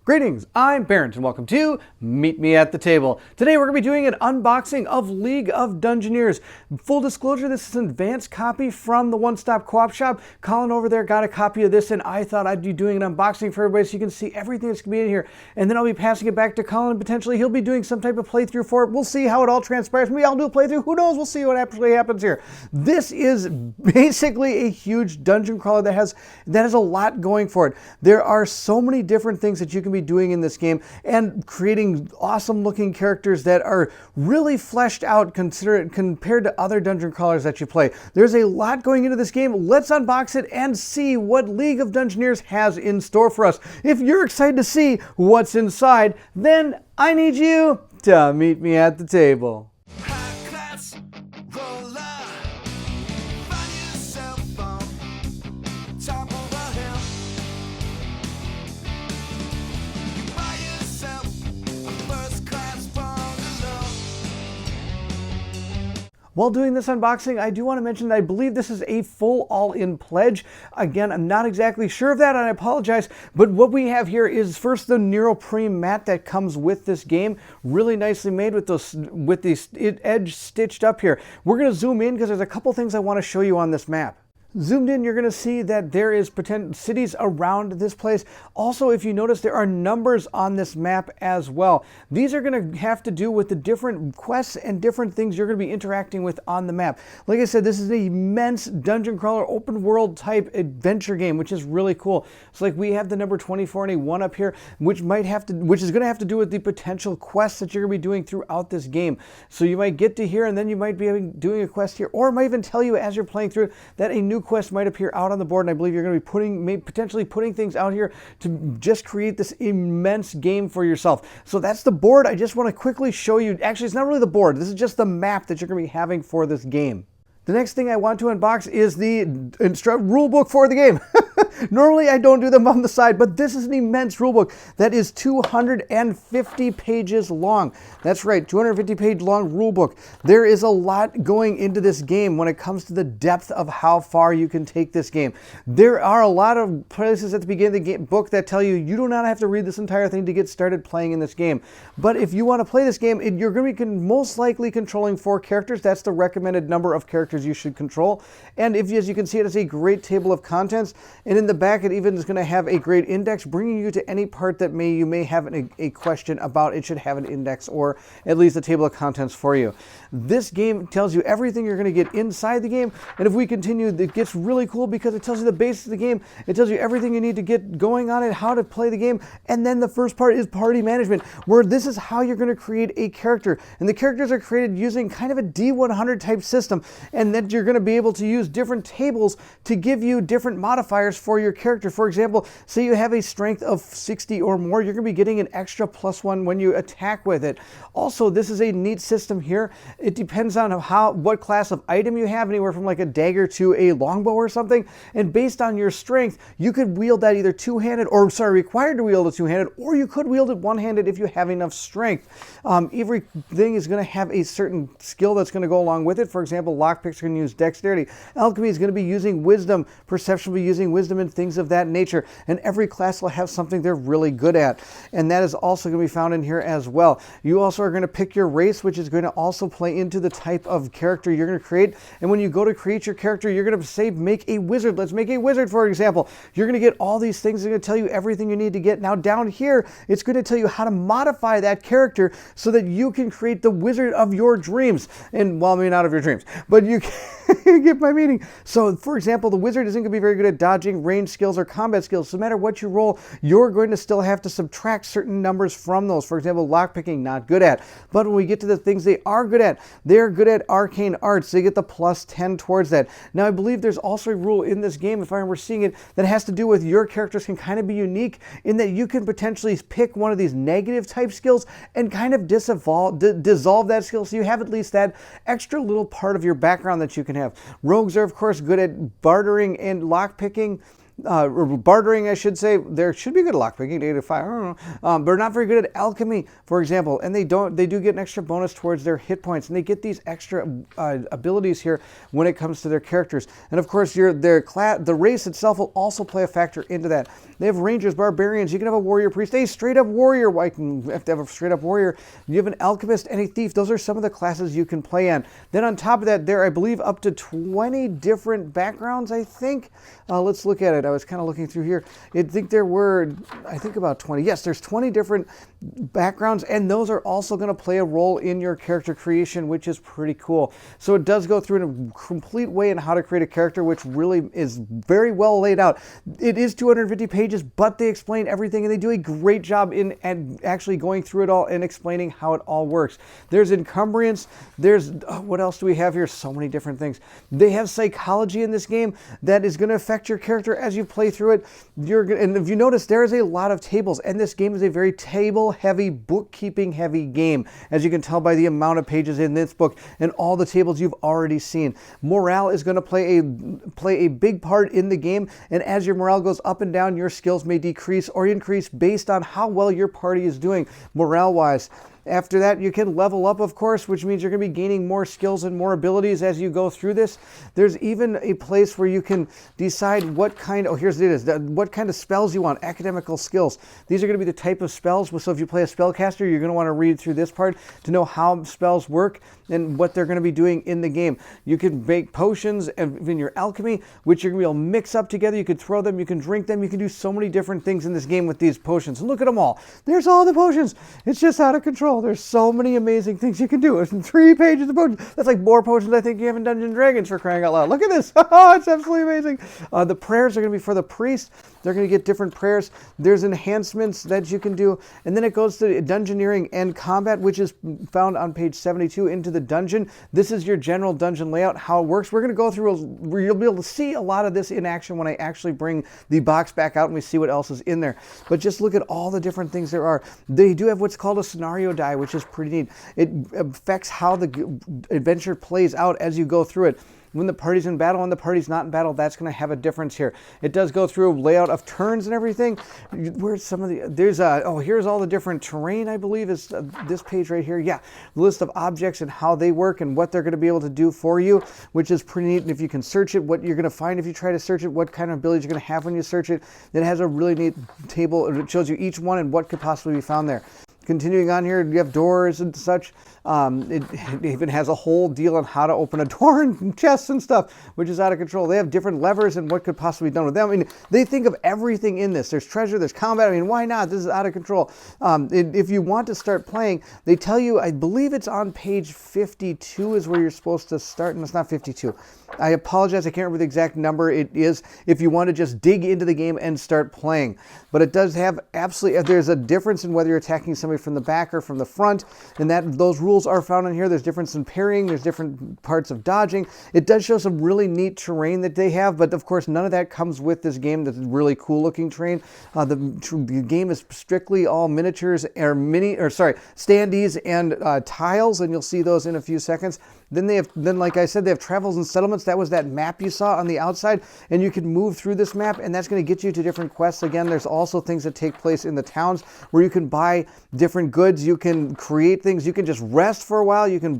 Greetings, I'm Barrett and welcome to Meet Me at the Table. Today we're going to be doing an unboxing of League of Dungeoneers. Full disclosure, this is an advanced copy from the One Stop Co-op Shop. Colin over there got a copy of this and I thought I'd be doing an unboxing for everybody so you can see everything that's going to be in here. And then I'll be passing it back to Colin and potentially he'll be doing some type of playthrough for it. We'll see how it all transpires. Maybe I'll do a playthrough. Who knows? We'll see what actually happens here. This is basically a huge dungeon crawler that has a lot going for it. There are so many different things that you can be doing in this game and creating awesome looking characters that are really fleshed out compared to other dungeon crawlers that you play. There's a lot going into this game. Let's unbox it and see what League of Dungeoneers has in store for us. If you're excited to see what's inside, then I need you to meet me at the table. While doing this unboxing, I do want to mention that I believe this is a full all-in pledge. Again, I'm not exactly sure of that, and I apologize, but what we have here is first the neoprene mat that comes with this game, really nicely made with the edge stitched up here. We're going to zoom in because there's a couple things I want to show you on this map. Zoomed in, you're going to see that there is cities around this place. Also, if you notice, there are numbers on this map as well. These are going to have to do with the different quests and different things you're going to be interacting with on the map. Like I said, this is an immense dungeon crawler, open world type adventure game, which is really cool. So like we have the number 24 and a 1 up here, which is going to have to do with the potential quests that you're going to be doing throughout this game. So you might get to here and then you might be doing a quest here, or it might even tell you as you're playing through that a new quest might appear out on the board, and I believe you're going to be potentially putting things out here to just create this immense game for yourself. So that's the board. I just want to quickly show you. Actually, it's not really the board. This is just the map that you're going to be having for this game. The next thing I want to unbox is the rule book for the game. Normally I don't do them on the side, but this is an immense rulebook that is 250 pages long. That's right, 250 page long rulebook. There is a lot going into this game when it comes to the depth of how far you can take this game. There are a lot of places at the beginning of the book that tell you you do not have to read this entire thing to get started playing in this game. But if you want to play this game, you're going to be most likely controlling 4 characters. That's the recommended number of characters you should control. And as you can see, it has a great table of contents. And in the back, it even is going to have a great index, bringing you to any part that you may have a question about. It should have an index or at least a table of contents for you. This game tells you everything you're going to get inside the game. And if we continue, it gets really cool because it tells you the basics of the game. It tells you everything you need to get going on it, how to play the game. And then the first part is party management, where this is how you're going to create a character. And the characters are created using kind of a D100 type system. And then you're going to be able to use different tables to give you different modifiers for your character. For example, say you have a strength of 60 or more, you're going to be getting an extra +1 when you attack with it. Also, this is a neat system here. It depends on what class of item you have, anywhere from like a dagger to a longbow or something. And based on your strength, you could wield that either required to wield it two-handed, or you could wield it one-handed if you have enough strength. Everything is going to have a certain skill that's going to go along with it. For example, lockpicks are going to use dexterity. Alchemy is going to be using wisdom. Perception will be using wisdom and things of that nature. And every class will have something they're really good at. And that is also going to be found in here as well. You also are going to pick your race, which is going to also play into the type of character you're going to create. And when you go to create your character, you're going to say, make a wizard. Let's make a wizard, for example. You're going to get all these things. They're going to tell you everything you need to get. Now down here, it's going to tell you how to modify that character so that you can create the wizard of your dreams. And, well, maybe not of your dreams, but you can get my meaning. So, for example, the wizard isn't going to be very good at dodging, range skills, or combat skills. So no matter what you roll, you're going to still have to subtract certain numbers from those. For example, lockpicking, not good at. But when we get to the things they are good at, they're good at arcane arts. They get the +10 towards that. Now, I believe there's also a rule in this game, if I remember seeing it, that has to do with your characters can kind of be unique in that you can potentially pick one of these negative type skills and kind of dissolve that skill, so you have at least that extra little part of your background that you can have. Rogues are, of course, good at bartering and lockpicking. or bartering, I should say. There should be good at lockpicking, 8 to 5, I don't know. But they're not very good at alchemy, for example, and they do get an extra bonus towards their hit points, and they get these extra abilities here when it comes to their characters. And of course, the race itself will also play a factor into that. They have rangers, barbarians. You can have a warrior priest, a straight up warrior. Why can you have to have a straight up warrior? You have an alchemist and a thief. Those are some of the classes you can play on. Then on top of that, there I believe up to 20 different backgrounds, I think. Let's look at it. I was kind of looking through here. I think there were, about 20. Yes, there's 20 different backgrounds, and those are also going to play a role in your character creation, which is pretty cool. So it does go through in a complete way in how to create a character, which really is very well laid out. It is 250 pages, but they explain everything, and they do a great job in actually going through it all and explaining how it all works. There's encumbrance. There's, what else do we have here? So many different things. They have psychology in this game that is going to affect your character as you play through it. And if you notice, there is a lot of tables, and this game is a very table-heavy, bookkeeping-heavy game, as you can tell by the amount of pages in this book and all the tables you've already seen. Morale is going to play a big part in the game, and as your morale goes up and down, your skills may decrease or increase based on how well your party is doing morale-wise. After that, you can level up, of course, which means you're going to be gaining more skills and more abilities as you go through this. There's even a place where you can decide what kind of spells you want, academical skills. These are going to be the type of spells. So if you play a spellcaster, you're going to want to read through this part to know how spells work and what they're going to be doing in the game. You can make potions in your alchemy, which you're going to be able to mix up together. You can throw them, you can drink them, you can do so many different things in this game with these potions. And look at them all. There's all the potions. It's just out of control. There's so many amazing things you can do. It's in 3 pages of potions. That's like more potions I think you have in Dungeons & Dragons, for crying out loud. Look at this. Oh, it's absolutely amazing. The prayers are going to be for the priest. They're going to get different prayers. There's enhancements that you can do. And then it goes to dungeoneering and combat, which is found on page 72 into the dungeon. This is your general dungeon layout, how it works. We're going to go through, you'll be able to see a lot of this in action when I actually bring the box back out and we see what else is in there. But just look at all the different things there are. They do have what's called a scenario die, which is pretty neat. It affects how the adventure plays out as you go through it. When the party's in battle and the party's not in battle, that's going to have a difference here. It does go through a layout of turns and everything. Where's some of the, here's all the different terrain, I believe, is this page right here. Yeah, the list of objects and how they work and what they're going to be able to do for you, which is pretty neat. And if you can search it, what you're going to find if you try to search it, what kind of abilities you're going to have when you search it. It has a really neat table. It shows you each one and what could possibly be found there. Continuing on here, you have doors and such. It even has a whole deal on how to open a door and chests and stuff, which is out of control. They have different levers and what could possibly be done with them. I mean, they think of everything in this. There's treasure, there's combat. I mean, why not? This is out of control. If you want to start playing, they tell you, I believe it's on page 52 is where you're supposed to start, and it's not 52. I apologize, I can't remember the exact number. It is if you want to just dig into the game and start playing. But it does have there's a difference in whether you're attacking somebody from the back or from the front, and those rules are found in here. There's difference in parrying, there's different parts of dodging. It does show some really neat terrain that they have, but of course none of that comes with this game. That's really cool looking terrain. The game is strictly all miniatures or standees and tiles, and you'll see those in a few seconds. Then like I said, they have travels and settlements. That was that map you saw on the outside, and you can move through this map, and that's going to get you to different quests. Again, there's also things that take place in the towns where you can buy different goods, you can create things, you can just rest for a while, you can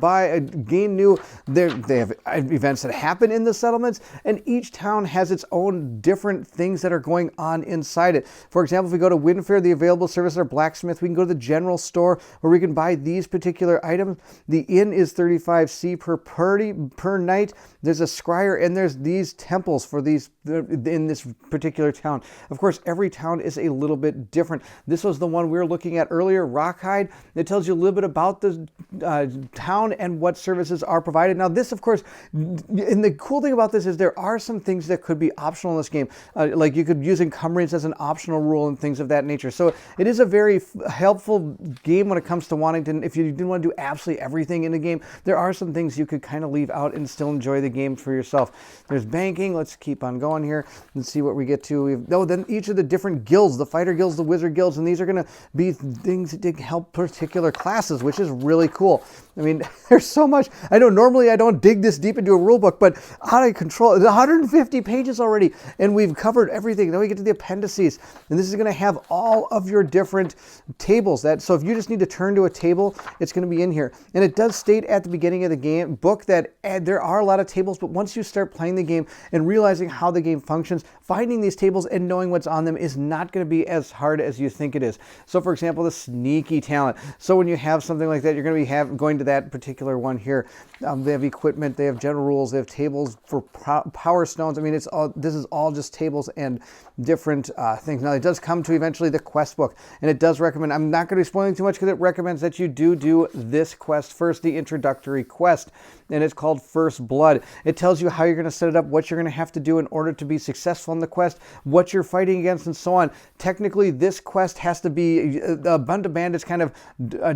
gain new. They have events that happen in the settlements, and each town has its own different things that are going on inside it. For example, if we go to Windfair, the available services are blacksmith. We can go to the general store where we can buy these particular items. The inn is 35C per night. There's a scryer, and there's these temples for these in this particular town. Of course, every town is a little bit different. This was the one we were looking at earlier, Rockhide. It tells you a little bit about the town and what services are provided. Now this, of course, and the cool thing about this is there are some things that could be optional in this game. Like you could use encumbrance as an optional rule and things of that nature. So it is a very helpful game when it comes to wanting to, if you didn't want to do absolutely everything in the game, there are some things things you could kind of leave out and still enjoy the game for yourself. There's banking. Let's keep on going here and see what we get to. Then each of the different guilds, the fighter guilds, the wizard guilds, and these are going to be things that help particular classes, which is really cool. I mean, there's so much. I know normally I don't dig this deep into a rule book, but out of control. It's 150 pages already, and we've covered everything. Then we get to the appendices, and this is going to have all of your different tables. So if you just need to turn to a table, it's going to be in here. And it does state at the beginning of the book that there are a lot of tables, but once you start playing the game and realizing how the game functions, finding these tables and knowing what's on them is not going to be as hard as you think it is. So for example, the sneaky talent. So when you have something like that, you're going to be going to that particular one here. They have equipment, they have general rules, they have tables for power stones. I mean, this is all just tables and different things. Now, it does come to eventually the quest book, and it does recommend, I'm not going to be spoiling too much because it recommends that you do this quest first, the introductory quest, and it's called First Blood. It tells you how you're going to set it up, what you're going to have to do in order to be successful in the quest, what you're fighting against, and so on. Technically, this quest has to be a bunch of bandits kind of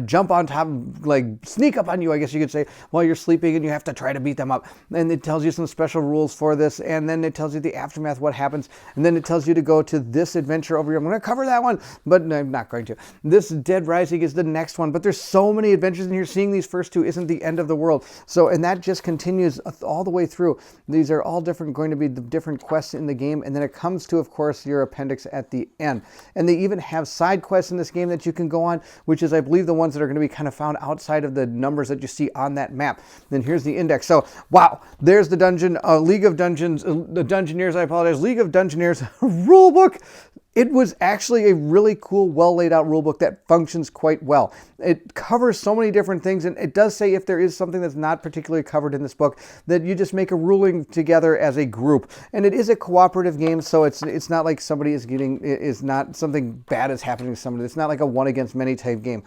jump on top, like sneak up on you, I guess you could say, while you're sleeping, and you have to try to beat them up. And it tells you some special rules for this, and then it tells you the aftermath, what happens, and then it tells you to go to this adventure over here. I'm going to cover that one, but no, I'm not going to. This Dead Rising is the next one, but there's so many adventures in here. Seeing these first two isn't the end of the world. So, and that just continues all the way through. These are all going to be the different quests in the game, and then it comes to, of course, your appendix at the end. And they even have side quests in this game that you can go on, which is, I believe, the ones that are going to be kind of found outside of the numbers that you see on that map. Then here's the index. So, wow, there's the League of Dungeons, the Dungeoneers, I apologize, League of Dungeoneers rulebook. It was actually a really cool, well laid out rulebook that functions quite well. It covers so many different things, and it does say if there is something that's not particularly covered in this book, that you just make a ruling together as a group. And it is a cooperative game, so it's not like somebody is not something bad is happening to somebody. It's not like a one against many type game.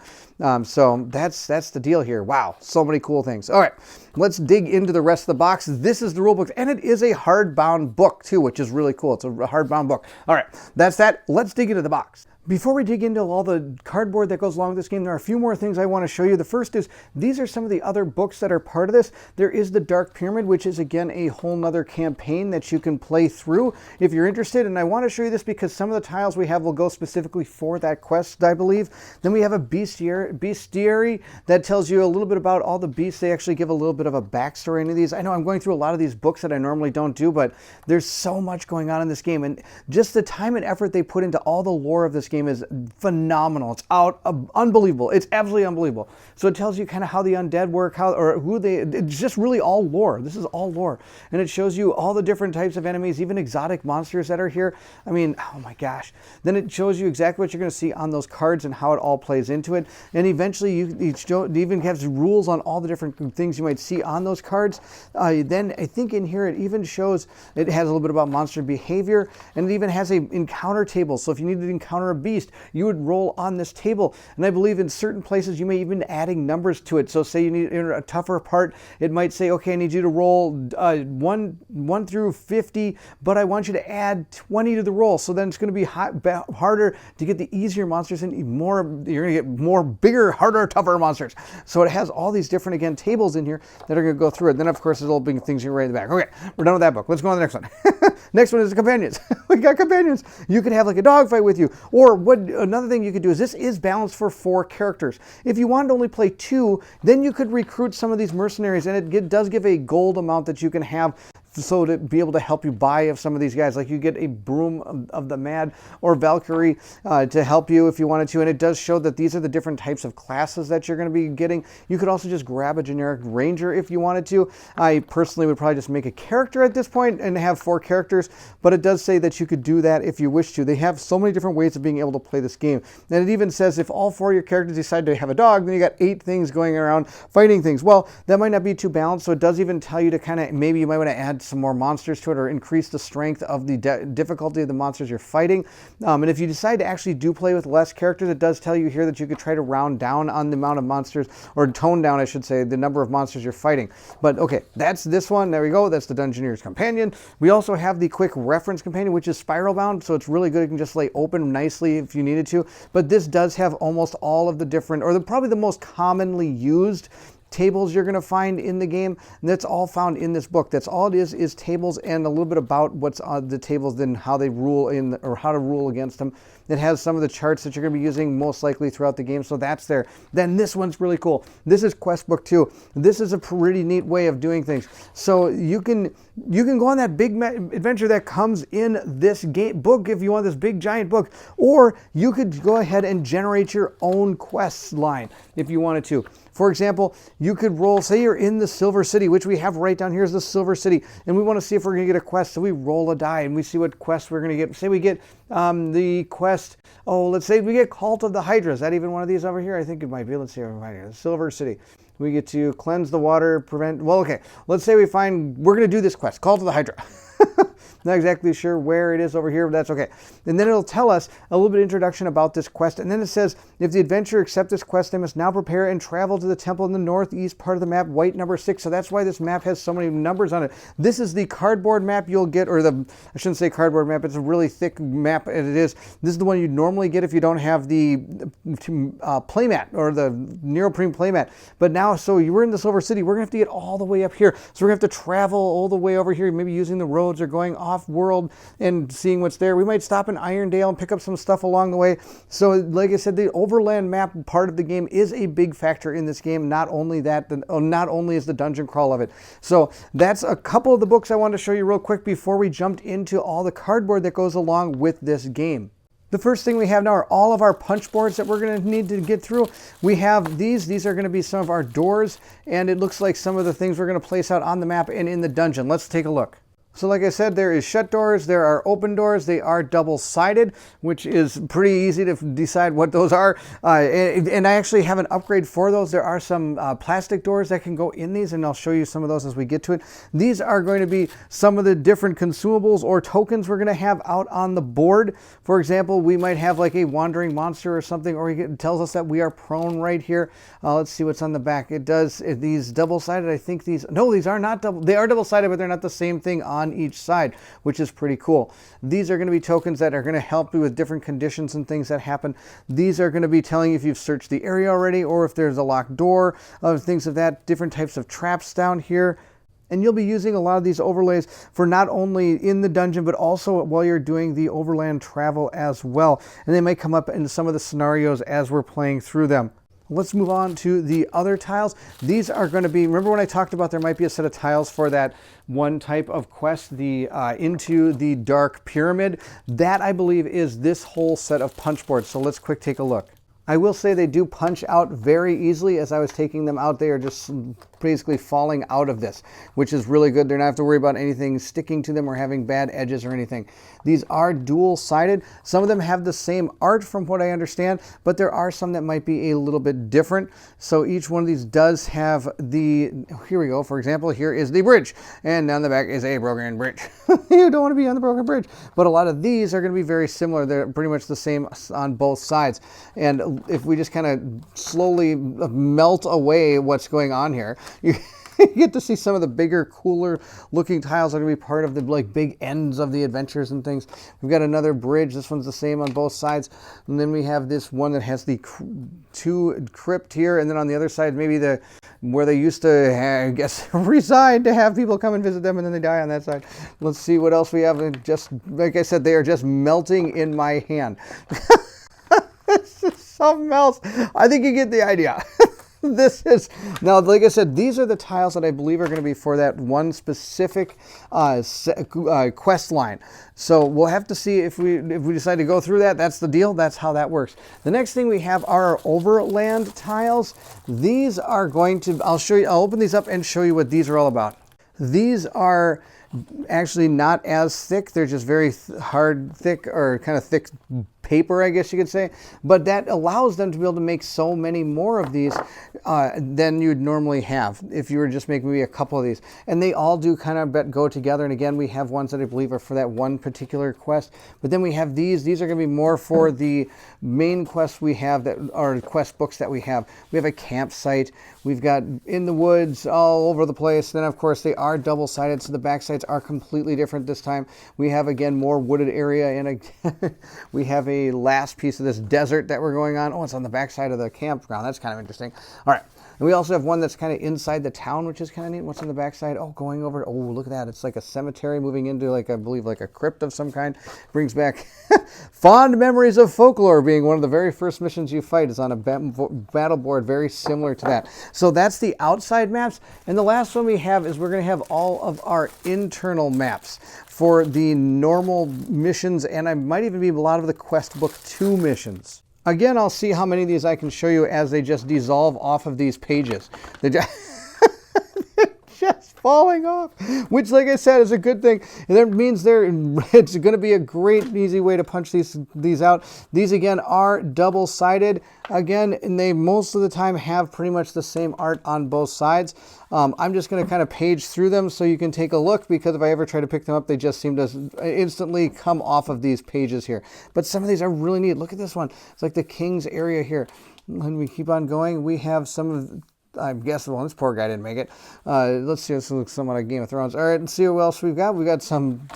So that's the deal here. Wow, so many cool things. All right, let's dig into the rest of the box. This is the rulebook, and it is a hardbound book too, which is really cool. It's a hardbound book. All right, that's that. Let's dig into the box. Before we dig into all the cardboard that goes along with this game, there are a few more things I want to show you. The first is, these are some of the other books that are part of this. There is the Dark Pyramid, which is, again, a whole nother campaign that you can play through if you're interested. And I want to show you this because some of the tiles we have will go specifically for that quest, I believe. Then we have a bestiary that tells you a little bit about all the beasts. They actually give a little bit of a backstory into these. I know I'm going through a lot of these books that I normally don't do, but there's so much going on in this game. And just the time and effort they put into all the lore of this game is phenomenal. It's unbelievable. It's absolutely unbelievable. So it tells you kind of how the undead work, it's just really all lore. This is all lore. And it shows you all the different types of enemies, even exotic monsters that are here. I mean, oh my gosh. Then it shows you exactly what you're going to see on those cards and how it all plays into it. And eventually it even has rules on all the different things you might see on those cards. Then I think in here it even shows, it has a little bit about monster behavior, and it even has a encounter table. So if you need to encounter a beast, you would roll on this table. And I believe in certain places you may even adding numbers to it. So say you need a tougher part, it might say, okay, I need you to roll 1 through 50, but I want you to add 20 to the roll. So then it's going to be harder to get the easier monsters and you're going to get more bigger, harder, tougher monsters. So it has all these different, again, tables in here that are going to go through it. Then of course there's all big things here right in the back. Okay, we're done with that book. Let's go on to the next one. Next one is the companions. We got companions. You can have like a dog fight with you, or another thing you could do is, this is balanced for 4 characters. If you wanted to only play 2, then you could recruit some of these mercenaries, and it does give a gold amount that you can have, so to be able to help you buy of some of these guys. Like you get a Broom of the Mad or Valkyrie to help you if you wanted to. And it does show that these are the different types of classes that you're going to be getting. You could also just grab a generic ranger if you wanted to. I personally would probably just make a character at this point and have 4 characters, but it does say that you could do that if you wish to. They have so many different ways of being able to play this game. And it even says if all 4 of your characters decide to have a dog, then you got 8 things going around fighting things. Well, that might not be too balanced, so it does even tell you to kind of, maybe you might want to add some more monsters to it or increase the strength of the difficulty of the monsters you're fighting. And if you decide to actually do play with less characters, it does tell you here that you could try to round down on the amount of monsters, or tone down, I should say, the number of monsters you're fighting. But okay, that's this one. There we go. That's the Dungeoneers Companion. We also have the Quick Reference Companion, which is spiral bound, so it's really good. It can just lay open nicely if you needed to. But this does have almost all of the different, or probably the most commonly used tables you're going to find in the game. And that's all found in this book. That's all it is tables and a little bit about what's on the tables, then how they rule in, or how to rule against them. It has some of the charts that you're going to be using most likely throughout the game, so that's there. Then this one's really cool. This is Quest Book 2. This is a pretty neat way of doing things. So you can go on that big adventure that comes in this book if you want this big giant book, or you could go ahead and generate your own quest line if you wanted to. For example, you could roll, say you're in the Silver City, which we have right down here is the Silver City, and we want to see if we're going to get a quest. So we roll a die and we see what quest we're going to get. Say we get the quest, let's say we get Cult of the Hydra. Is that even one of these over here? I think it might be. Let's see if we find here. Silver City. We get to cleanse the water, prevent, well, okay. Let's say we find, we're going to do this quest, Cult of the Hydra. Not exactly sure where it is over here, but that's okay. And then it'll tell us a little bit of introduction about this quest. And then it says, if the adventurer accepts this quest, they must now prepare and travel to the temple in the northeast part of the map, white number 6. So that's why this map has so many numbers on it. This is the cardboard map you'll get, or I shouldn't say cardboard map, it's a really thick map, and it is. This is the one you'd normally get if you don't have the playmat, or the Neoprene playmat. But now, so you were in the Silver City, we're going to have to get all the way up here. So we're going to have to travel all the way over here, maybe using the roads or going off-world and seeing what's there. We might stop in Irondale and pick up some stuff along the way. So like I said, the overland map part of the game is a big factor in this game. Not only that, not only is the dungeon crawl of it. So that's a couple of the books I wanted to show you real quick before we jumped into all the cardboard that goes along with this game. The first thing we have now are all of our punch boards that we're going to need to get through. We have these. These are going to be some of our doors, and it looks like some of the things we're going to place out on the map and in the dungeon. Let's take a look. So like I said, there is shut doors, there are open doors, they are double-sided, which is pretty easy to decide what those are. And I actually have an upgrade for those. There are some plastic doors that can go in these, and I'll show you some of those as we get to it. These are going to be some of the different consumables or tokens we're going to have out on the board. For example, we might have like a wandering monster or something, or it tells us that we are prone right here. Let's see what's on the back. It does, these double-sided, I think these, no, these are not double, they are double-sided, but they're not the same thing on each side, which is pretty cool. These are going to be tokens that are going to help you with different conditions and things that happen. These are going to be telling you if you've searched the area already, or if there's a locked door, things of that, different types of traps down here. And you'll be using a lot of these overlays for not only in the dungeon, but also while you're doing the overland travel as well. And they might come up in some of the scenarios as we're playing through them. Let's move on to the other tiles. These are going to be, remember when I talked about there might be a set of tiles for that one type of quest, the Into the Dark Pyramid? That, I believe, is this whole set of punch boards. So let's quick take a look. I will say they do punch out very easily. As I was taking them out, they are just basically falling out of this, which is really good. They're not have to worry about anything sticking to them or having bad edges or anything. These are dual-sided. Some of them have the same art from what I understand, but there are some that might be a little bit different. So each one of these does have the, here we go, for example, here is the bridge, and on the back is a broken bridge. You don't want to be on the broken bridge. But a lot of these are going to be very similar. They're pretty much the same on both sides. And if we just kind of slowly melt away what's going on here, you get to see some of the bigger, cooler looking tiles that are going to be part of the like big ends of the adventures and things. We've got another bridge. This one's the same on both sides. And then we have this one that has the two crypt here. And then on the other side, maybe where they used to, I guess, reside to have people come and visit them, and then they die on that side. Let's see what else we have. And just, like I said, they are just melting in my hand. This is something else. I think you get the idea. This is, now like I said, these are the tiles that I believe are going to be for that one specific quest line. So we'll have to see if we decide to go through that. That's the deal. That's how that works. The next thing we have are our overland tiles. These are going to, I'll open these up and show you what these are all about. These are actually not as thick. They're just very hard, thick, or kind of thick paper, I guess you could say, but that allows them to be able to make so many more of these than you'd normally have if you were just making maybe a couple of these. And they all do kind of go together. And again, we have ones that I believe are for that one particular quest, but then we have these. These are going to be more for the main quests we have, that are quest books that we have. We have a campsite. We've got in the woods all over the place. Then of course they are double-sided, so the back sides are completely different this time. We have again more wooded area, and we have very last piece of this desert that we're going on. Oh, it's on the backside of the campground. That's kind of interesting. All right. And we also have one that's kind of inside the town, which is kind of neat. What's on the backside? Oh, going over. Oh, look at that. It's like a cemetery moving into, like, I believe, like a crypt of some kind. Brings back fond memories of folklore, being one of the very first missions you fight is on a battle board very similar to that. So that's the outside maps. And the last one we have is we're going to have all of our internal maps for the normal missions, and I might even be a lot of the Quest Book 2 missions. Again, I'll see how many of these I can show you as they just dissolve off of these pages. They're just falling off, which, like I said, is a good thing. That means it's going to be a great and easy way to punch these out. These, again, are double-sided. Again, and they most of the time have pretty much the same art on both sides. I'm just going to kind of page through them so you can take a look, because if I ever try to pick them up, they just seem to instantly come off of these pages here. But some of these are really neat. Look at this one. It's like the King's area here. When we keep on going, we have some of... I guess, well, this poor guy didn't make it. Let's see, this looks somewhat like Game of Thrones. All right, and see what else we've got. We've got some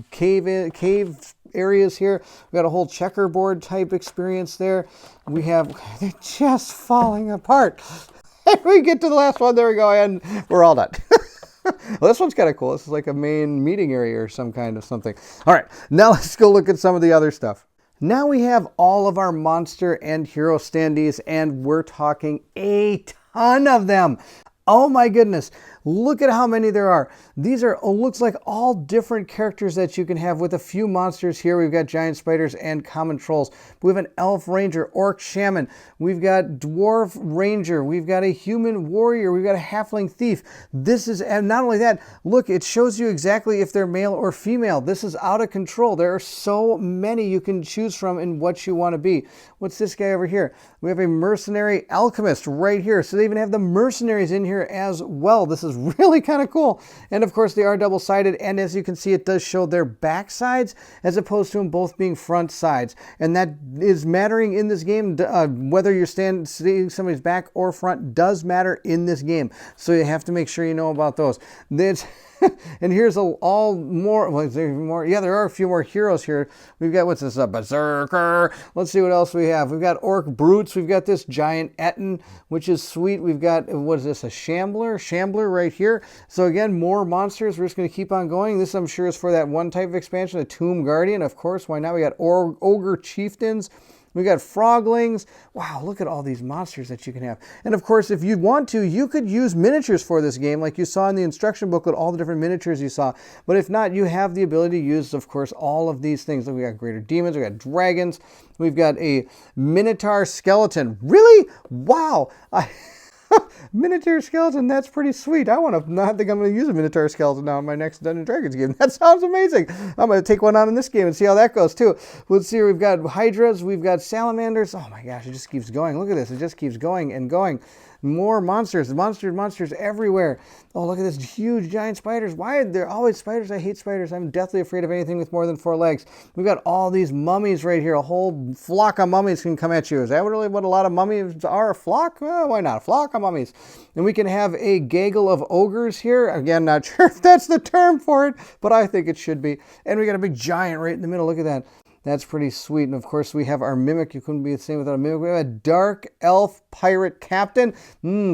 cave areas here. We've got a whole checkerboard type experience there. We have, they're just falling apart. And we get to the last one, there we go, and we're all done. Well, this one's kind of cool. This is like a main meeting area or some kind of something. All right, now let's go look at some of the other stuff. Now we have all of our monster and hero standees, and we're talking a ton of them. Oh my goodness. Look at how many there are. These are, looks like all different characters that you can have with a few monsters here. We've got giant spiders and common trolls. We have an elf ranger, orc shaman. We've got dwarf ranger. We've got a human warrior. We've got a halfling thief. This is, and not only that, look, it shows you exactly if they're male or female. This is out of control. There are so many you can choose from in what you want to be. What's this guy over here? We have a mercenary alchemist right here. So they even have the mercenaries in here as well. This is really kind of cool. And of course they are double-sided, and as you can see, it does show their back sides as opposed to them both being front sides. And that is mattering in this game. Whether you're seeing somebody's back or front does matter in this game. So you have to make sure you know about those. And here's all more. Well, is there more? Yeah, there are a few more heroes here. We've got, what's this? A berserker. Let's see what else we have. We've got orc brutes. We've got this giant Etten, which is sweet. We've got, what is this? A shambler right here. So again, more monsters. We're just going to keep on going. This, I'm sure, is for that one type of expansion, a Tomb Guardian. Of course, why not? We got ogre chieftains. We got froglings. Wow, look at all these monsters that you can have. And of course, if you want to, you could use miniatures for this game, like you saw in the instruction booklet, all the different miniatures you saw. But if not, you have the ability to use, of course, all of these things. Look, we got greater demons, we got dragons, we've got a minotaur skeleton. Really? Wow. Minotaur skeleton, that's pretty sweet. I think I'm going to use a Minotaur skeleton now in my next Dungeons & Dragons game. That sounds amazing. I'm going to take one on in this game and see how that goes too. Let's see, we've got hydras, we've got salamanders. Oh my gosh, it just keeps going. Look at this, it just keeps going and going. More monsters everywhere. Oh, look at this huge giant spiders. Why are there always spiders? I hate spiders. I'm deathly afraid of anything with more than 4 legs. We've got all these mummies right here. A whole flock of mummies can come at you. Is that really what a lot of mummies are? A flock? Well, why not? A flock of mummies. And we can have a gaggle of ogres here. Again, not sure if that's the term for it, but I think it should be. And we got a big giant right in the middle. Look at that. That's pretty sweet. And of course, we have our mimic. You couldn't be the same without a mimic. We have a dark elf pirate captain.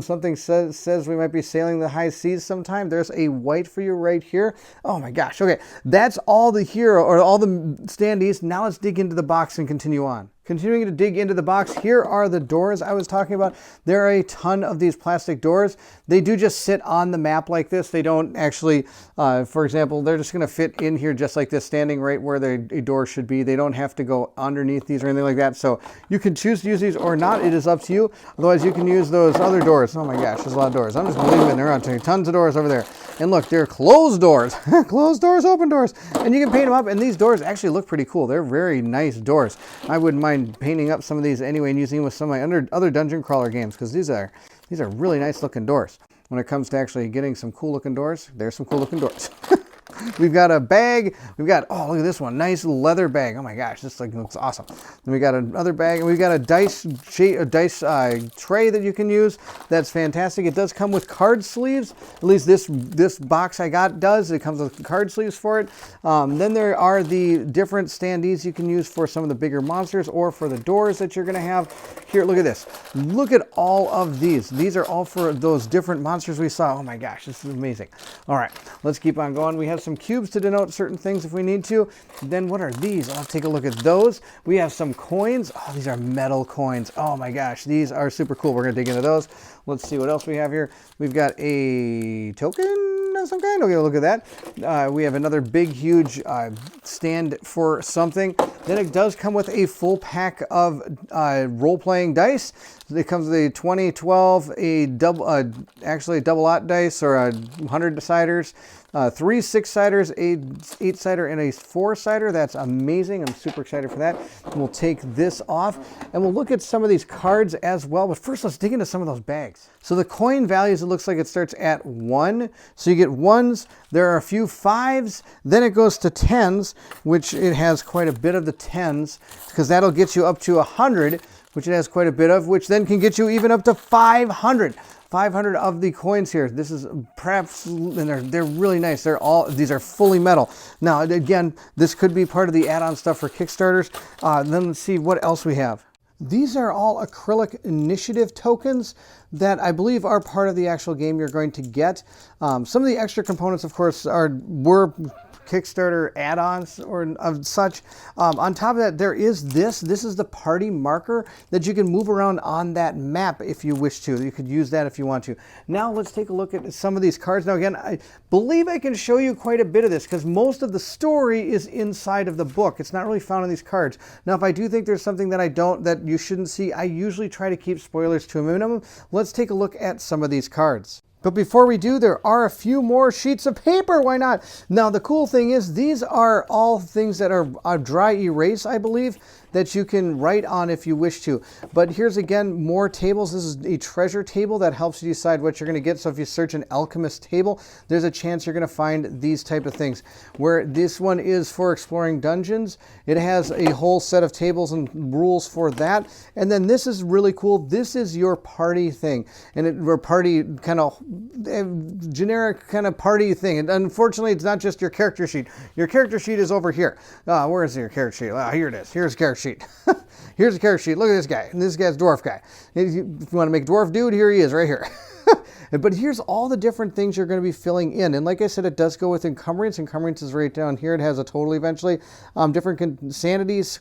Something says we might be sailing the high seas sometime. There's a white for you right here. Oh my gosh. Okay, that's all the hero or all the standees. Now let's dig into the box and continue on. Continuing to dig into the box, here are the doors I was talking about. There are a ton of these plastic doors. They do just sit on the map like this. They don't actually, for example, they're just going to fit in here just like this, standing right where a door should be. They don't have to go underneath these or anything like that. So you can choose to use these or not. It is up to you. Otherwise, you can use those other doors. Oh my gosh, there's a lot of doors. I'm just believing there are tons of doors over there. And look, they're closed doors. Closed doors, open doors. And you can paint them up. And these doors actually look pretty cool. They're very nice doors. I wouldn't mind painting up some of these anyway and using them with some of my other dungeon crawler games, because these are really nice looking doors. When it comes to actually getting some cool looking doors, there's some cool looking doors. We've got a bag. We've got, oh, look at this one. Nice leather bag. Oh my gosh, this like looks awesome. Then we got another bag, and we've got a dice tray that you can use. That's fantastic. It does come with card sleeves. At least this box I got does. It comes with card sleeves for it. Then there are the different standees you can use for some of the bigger monsters or for the doors that you're going to have. Here, look at this. Look at all of these. These are all for those different monsters we saw. Oh my gosh, this is amazing. All right, let's keep on going. We have some cubes to denote certain things if we need to. Then what are these? I'll take a look at those. We have some coins. Oh, these are metal coins. Oh my gosh, these are super cool. We're going to dig into those. Let's see what else we have here. We've got a token of some kind. Okay, look at that. We have another big, huge stand for something. Then it does come with a full pack of role-playing dice. It comes with a 20, 12, a double, actually a double-aught dice or a 100-siders, 3 6-siders, a 8-sider, and a 4-sider. That's amazing. I'm super excited for that. We'll take this off, and we'll look at some of these cards as well. But first, let's dig into some of those bags. So the coin values, it looks like it starts at 1. So you get 1s. There are a few 5s. Then it goes to 10s, which it has quite a bit of the 10s, because that'll get you up to 100, which it has quite a bit of, which then can get you even up to 500. 500 of the coins here. This is perhaps, and they're really nice. These are fully metal. Now, again, this could be part of the add-on stuff for Kickstarters. Then let's see what else we have. These are all acrylic initiative tokens that I believe are part of the actual game you're going to get. Some of the extra components, of course, were Kickstarter add-ons or of such. On top of that, there is this. This is the party marker that you can move around on that map if you wish to. You could use that if you want to. Now let's take a look at some of these cards. Now again, I believe I can show you quite a bit of this because most of the story is inside of the book. It's not really found in these cards. Now if I do think there's something that you shouldn't see, I usually try to keep spoilers to a minimum. Let's take a look at some of these cards. But before we do, there are a few more sheets of paper. Why not? Now, the cool thing is these are all things that are dry erase, I believe, that you can write on if you wish to. But here's again more tables. This is a treasure table that helps you decide what you're going to get. So if you search an alchemist table, there's a chance you're going to find these type of things. Where this one is for exploring dungeons. It has a whole set of tables and rules for that. And then this is really cool. This is your party thing. And your party kind of generic kind of party thing. And unfortunately, it's not just your character sheet. Your character sheet is over here. Where is your character sheet? Here it is. Here's a character sheet. Here's a character sheet. Look at this guy. And this guy's dwarf guy. If you want to make a dwarf dude, here he is right here. But here's all the different things you're going to be filling in. And like I said, it does go with encumbrance. Encumbrance is right down here. It has a total eventually. Different sanities,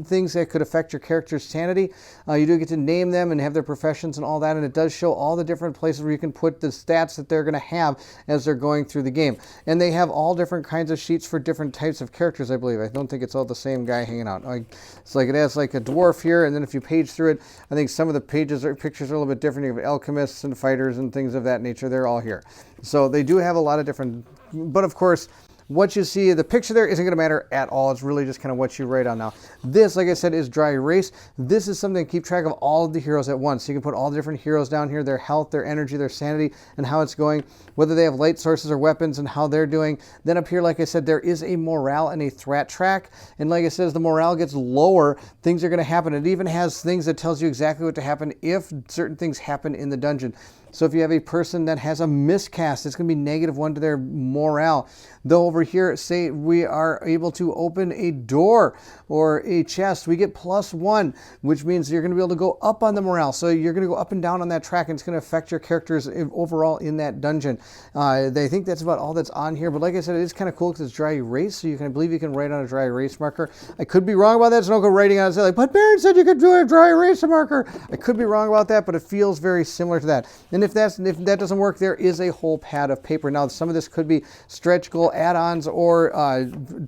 things that could affect your character's sanity. You do get to name them and have their professions and all that. And it does show all the different places where you can put the stats that they're going to have as they're going through the game. And they have all different kinds of sheets for different types of characters, I believe. I don't think it's all the same guy hanging out. It's like it has like a dwarf here. And then if you page through it, I think some of the pictures are a little bit different. You have alchemists and fighters and things of that nature. They're all here. So they do have a lot of different, but of course, what you see, the picture there isn't going to matter at all. It's really just kind of what you write on now. This, like I said, is dry erase. This is something to keep track of all of the heroes at once. So you can put all the different heroes down here, their health, their energy, their sanity, and how it's going, whether they have light sources or weapons and how they're doing. Then up here, like I said, there is a morale and a threat track. And like I said, as the morale gets lower, things are going to happen. It even has things that tells you exactly what to happen if certain things happen in the dungeon. So if you have a person that has a miscast, it's going to be -1 to their morale. Though over here, say we are able to open a door or a chest, we get +1, which means you're going to be able to go up on the morale. So you're going to go up and down on that track, and it's going to affect your characters overall in that dungeon. They think that's about all that's on here. But like I said, it is kind of cool because it's dry erase, so I believe you can write on a dry erase marker. I could be wrong about that, so don't go writing on it. Say like, but Baron said you could do a dry erase marker. I could be wrong about that, but it feels very similar to that. And if that doesn't work, there is a whole pad of paper. Now, some of this could be stretch goal add-ons or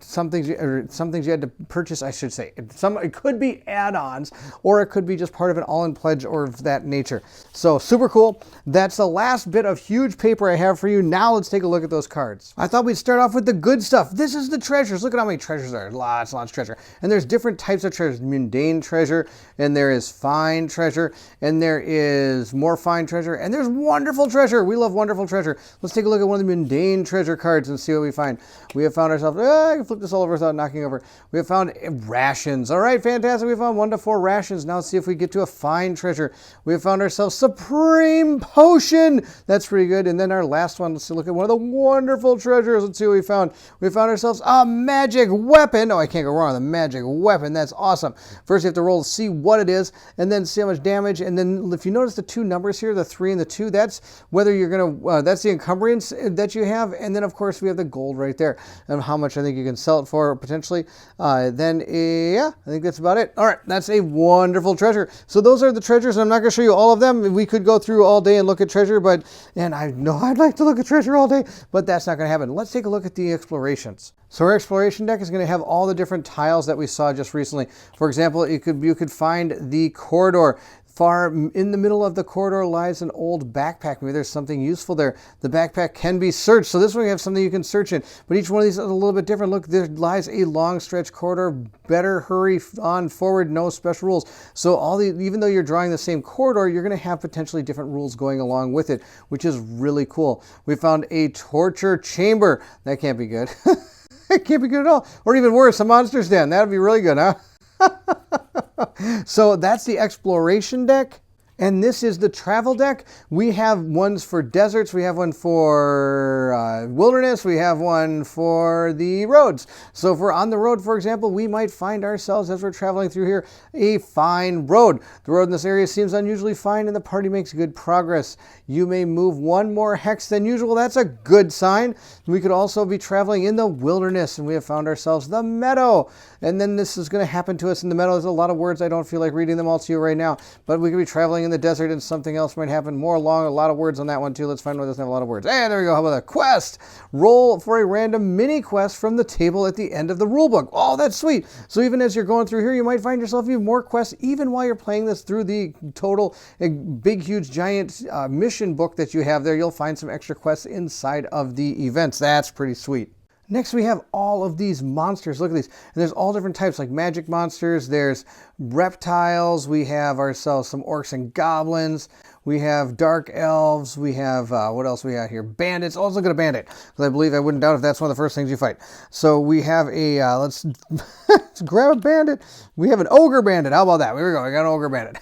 some things you had to purchase, I should say. It could be add-ons, or it could be just part of an all-in pledge or of that nature. So, super cool. That's the last bit of huge paper I have for you. Now, let's take a look at those cards. I thought we'd start off with the good stuff. This is the treasures. Look at how many treasures there are. Lots of treasure. And there's different types of treasures. Mundane treasure, and there is fine treasure, and there is more fine treasure, and there's treasures, wonderful treasure. We love wonderful treasure. Let's take a look at one of the mundane treasure cards and see what we find. We have found ourselves, I can flip this all over without knocking over. We have found rations. All right, fantastic. We found 1 to 4 rations. Now let's see if we get to a fine treasure. We have found ourselves Supreme Potion. That's pretty good. And then our last one, let's look at one of the wonderful treasures. Let's see what we found. We found ourselves a magic weapon. Oh, I can't go wrong with a magic weapon. That's awesome. First, you have to roll to see what it is, and then see how much damage. And then if you notice the 2 numbers here, the 3 and the 2, that's whether you're going to, that's the encumbrance that you have. And then, of course, we have the gold right there and how much I think you can sell it for potentially. Yeah, I think that's about it. All right, that's a wonderful treasure. So those are the treasures. I'm not going to show you all of them. We could go through all day and look at treasure, and I know I'd like to look at treasure all day, but that's not going to happen. Let's take a look at the explorations. So our exploration deck is going to have all the different tiles that we saw just recently. For example, you could find the corridor. Far in the middle of the corridor lies an old backpack. Maybe there's something useful there. The backpack can be searched. So this one you have something you can search in. But each one of these is a little bit different. Look, there lies a long stretch corridor. Better hurry on forward. No special rules. So even though you're drawing the same corridor, you're going to have potentially different rules going along with it, which is really cool. We found a torture chamber. That can't be good. It can't be good at all. Or even worse, a monster's den. That would be really good, huh? So that's the exploration deck. And this is the travel deck. We have ones for deserts. We have one for wilderness. We have one for the roads. So if we're on the road, for example, we might find ourselves, as we're traveling through here, a fine road. The road in this area seems unusually fine and the party makes good progress. You may move 1 more hex than usual. That's a good sign. We could also be traveling in the wilderness and we have found ourselves the meadow. And then this is going to happen to us in the meadow. There's a lot of words. I don't feel like reading them all to you right now, but we could be traveling in the desert and something else might happen. More long, a lot of words on that one too. Let's find one that doesn't have a lot of words. Hey, there we go. How about a quest? Roll for a random mini quest from the table at the end of the rule book. Oh, that's sweet. So even as you're going through here, you might find yourself even more quests, even while you're playing this through the total big, huge, giant mission book that you have there. You'll find some extra quests inside of the events. That's pretty sweet. Next, we have all of these monsters. Look at these. And there's all different types, like magic monsters. There's reptiles. We have ourselves some orcs and goblins. We have dark elves. We have, what else we got here? Bandits. Oh, let's look at a bandit. Because I believe, I wouldn't doubt if that's one of the first things you fight. So we have a, let's grab a bandit. We have an ogre bandit. How about that? Here we go. I got an ogre bandit.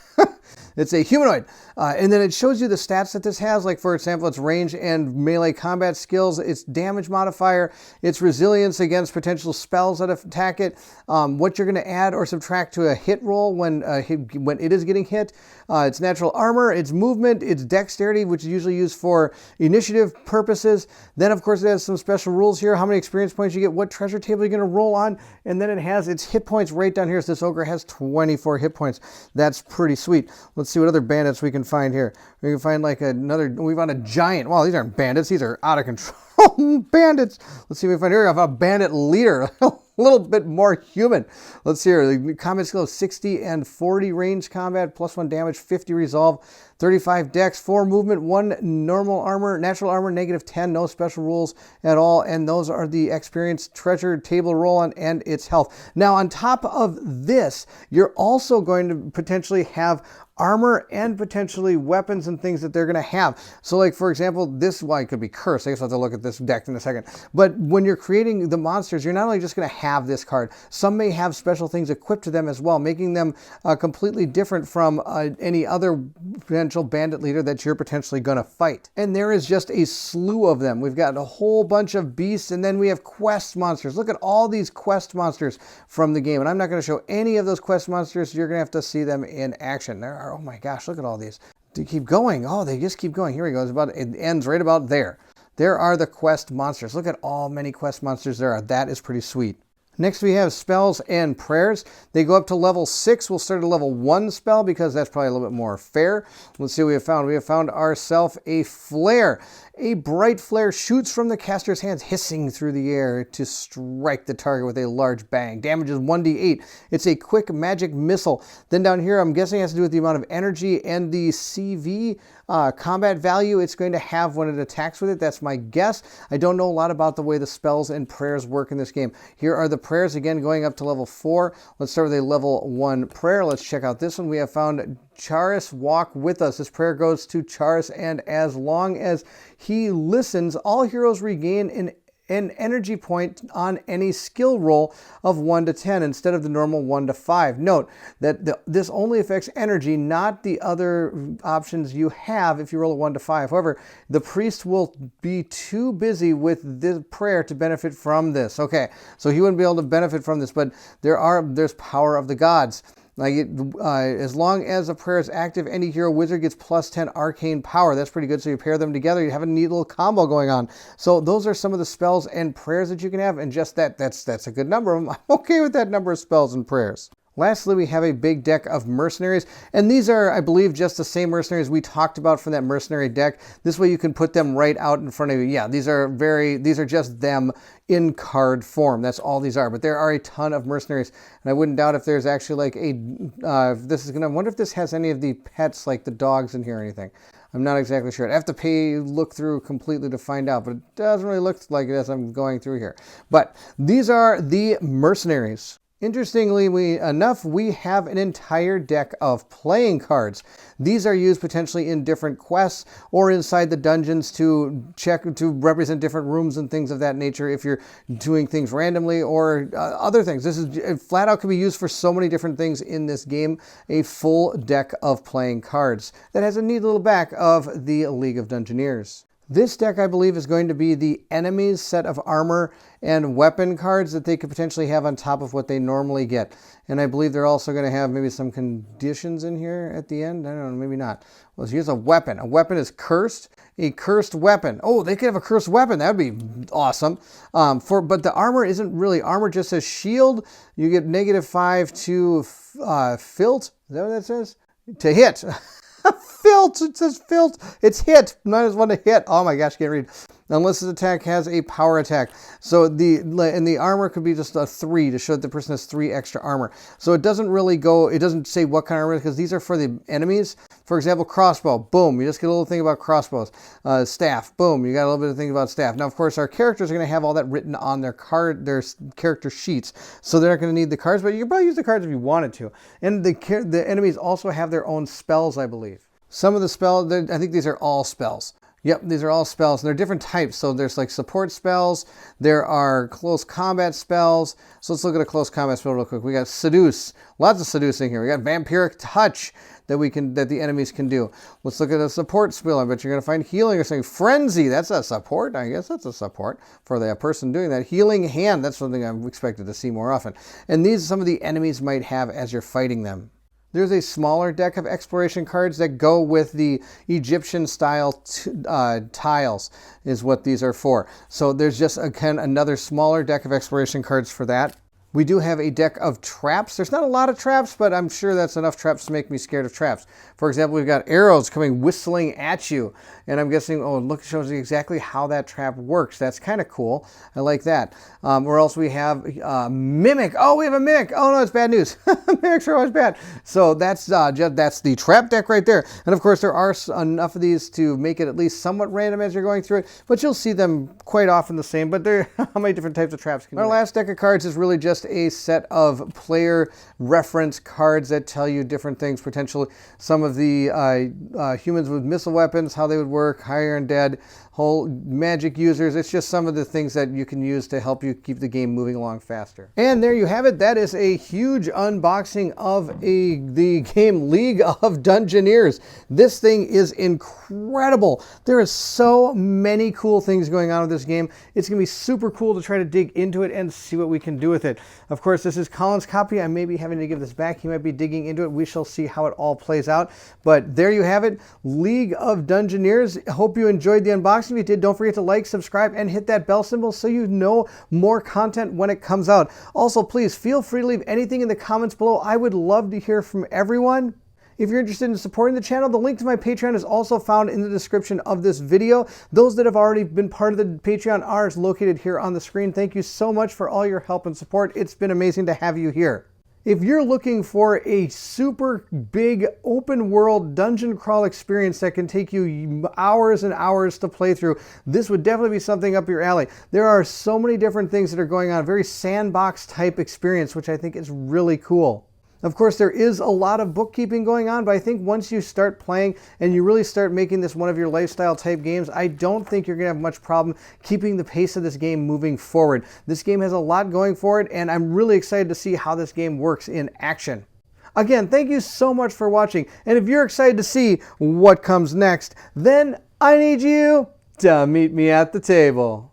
It's a humanoid. And then it shows you the stats that this has, like for example, its range and melee combat skills, its damage modifier, its resilience against potential spells that attack it, what you're going to add or subtract to a hit roll when it is getting hit, its natural armor, its movement, its dexterity, which is usually used for initiative purposes. Then, of course, it has some special rules here, how many experience points you get, what treasure table you're going to roll on, and then it has its hit points right down here. So this ogre has 24 hit points. That's pretty sweet. Let's see what other bandits we can find here. We can find like we found a giant. Well, these aren't bandits. These are out of control bandits. Let's see if we find here. We have a bandit leader. A little bit more human. Let's see here. The combat skill is 60 and 40 range combat, +1 damage, 50 resolve, 35 dex, 4 movement, 1 normal armor, natural armor, -10, no special rules at all. And those are the experience treasure table roll on and its health. Now, on top of this, you're also going to potentially have armor and potentially weapons and things that they're going to have. So like, for example, this, well, it could be cursed. I guess I'll have to look at this deck in a second. But when you're creating the monsters, you're not only just going to have this card. Some may have special things equipped to them as well, making them completely different from any other potential bandit leader that you're potentially going to fight. And there is just a slew of them. We've got a whole bunch of beasts, and then we have quest monsters. Look at all these quest monsters from the game. And I'm not going to show any of those quest monsters. You're going to have to see them in action. There are, oh my gosh, look at all these. They keep going. Oh, they just keep going. Here we go. It ends right about there. There are the quest monsters. Look at all many quest monsters there are. That is pretty sweet. Next, we have spells and prayers. They go up to level 6. We'll start at level 1 spell because that's probably a little bit more fair. Let's see what we have found. We have found ourselves a flare. A bright flare shoots from the caster's hands, hissing through the air to strike the target with a large bang. Damage is 1d8. It's a quick magic missile. Then down here, I'm guessing it has to do with the amount of energy and the CV combat value it's going to have when it attacks with it. That's my guess. I don't know a lot about the way the spells and prayers work in this game. Here are the prayers, again, going up to level 4. Let's start with a level 1 prayer. Let's check out this one. We have found Charis walk with us. This prayer goes to Charis, and as long as he listens, all heroes regain an energy point on any skill roll of 1 to 10 instead of the normal 1 to 5. Note that this only affects energy, not the other options you have if you roll a 1 to 5. However, the priest will be too busy with this prayer to benefit from this. Okay, so he wouldn't be able to benefit from this, but there's power of the gods. As long as a prayer is active, any hero wizard gets plus 10 arcane power. That's pretty good. So you pair them together, you have a neat little combo going on. So those are some of the spells and prayers that you can have, and just that's a good number of them. I'm okay with that number of spells and prayers. Lastly, we have a big deck of mercenaries, and these are, I believe, just the same mercenaries we talked about from that mercenary deck. This way you can put them right out in front of you. Yeah, these are just them in card form. That's all these are, but there are a ton of mercenaries, and I wouldn't doubt if there's actually like I wonder if this has any of the pets like the dogs in here or anything. I'm not exactly sure. I have to look through completely to find out, but it doesn't really look like it as I'm going through here. But these are the mercenaries. Interestingly enough, we have an entire deck of playing cards. These are used potentially in different quests or inside the dungeons to represent different rooms and things of that nature if you're doing things randomly or other things. This is flat out can be used for so many different things in this game. A full deck of playing cards that has a neat little back of the League of Dungeoneers. This deck, I believe, is going to be the enemy's set of armor and weapon cards that they could potentially have on top of what they normally get. And I believe they're also going to have maybe some conditions in here at the end. I don't know, maybe not. Well, here's a weapon. A weapon is cursed. A cursed weapon. Oh, they could have a cursed weapon. That would be awesome. But the armor isn't really armor, just says shield. You get -5 to filt. Is that what that says? To hit. Filt, it says filt. It's hit. -1 to hit. Oh my gosh, can't read. Unless this attack has a power attack. So the armor could be just a 3 to show that the person has 3 extra armor. So it doesn't really go, it doesn't say what kind of armor, because these are for the enemies. For example, crossbow, boom, you just get a little thing about crossbows. Staff, boom, you got a little bit of thing about staff. Now, of course, our characters are going to have all that written on their character sheets. So they're not going to need the cards, but you can probably use the cards if you wanted to. And the enemies also have their own spells, I believe. Some of the spells, I think these are all spells. Yep, these are all spells, and they're different types. So there's like support spells, there are close combat spells. So let's look at a close combat spell real quick. We got seduce, lots of seducing here. We got vampiric touch that the enemies can do. Let's look at a support spell. I bet you're gonna find healing or something. Frenzy, that's a support. I guess that's a support for the person doing that. Healing hand, that's something I'm expected to see more often. And these are some of the enemies might have as you're fighting them. There's a smaller deck of exploration cards that go with the Egyptian style tiles is what these are for. So there's just another smaller deck of exploration cards for that. We do have a deck of traps. There's not a lot of traps, but I'm sure that's enough traps to make me scared of traps. For example, we've got arrows coming whistling at you. And I'm guessing, oh, look, it shows you exactly how that trap works. That's kind of cool. I like that. Or else we have mimic. Oh, we have a mimic. Oh, no, it's bad news. Mimics are always bad. So that's the trap deck right there. And of course, there are enough of these to make it at least somewhat random as you're going through it. But you'll see them quite often the same. But how many different types of traps can you make? Our last deck of cards is really just a set of player reference cards that tell you different things, potentially some of the humans with missile weapons, how they would work, higher and dead, whole magic users. It's just some of the things that you can use to help you keep the game moving along faster. And there you have it. That is a huge unboxing of the game League of Dungeoneers. This thing is incredible. There is so many cool things going on with this game. It's going to be super cool to try to dig into it and see what we can do with it. Of course, this is Colin's copy. I may be having to give this back. He might be digging into it. We shall see how it all plays out. But there you have it. League of Dungeoneers. Hope you enjoyed the unboxing. If you did, don't forget to like, subscribe, and hit that bell symbol so you know more content when it comes out. Also, please feel free to leave anything in the comments below. I would love to hear from everyone. If you're interested in supporting the channel, the link to my Patreon is also found in the description of this video. Those that have already been part of the Patreon are located here on the screen. Thank you so much for all your help and support. It's been amazing to have you here. If you're looking for a super big open world dungeon crawl experience that can take you hours and hours to play through, this would definitely be something up your alley. There are so many different things that are going on, a very sandbox type experience, which I think is really cool. Of course, there is a lot of bookkeeping going on, but I think once you start playing and you really start making this one of your lifestyle type games, I don't think you're going to have much problem keeping the pace of this game moving forward. This game has a lot going for it, and I'm really excited to see how this game works in action. Again, thank you so much for watching, and if you're excited to see what comes next, then I need you to meet me at the table.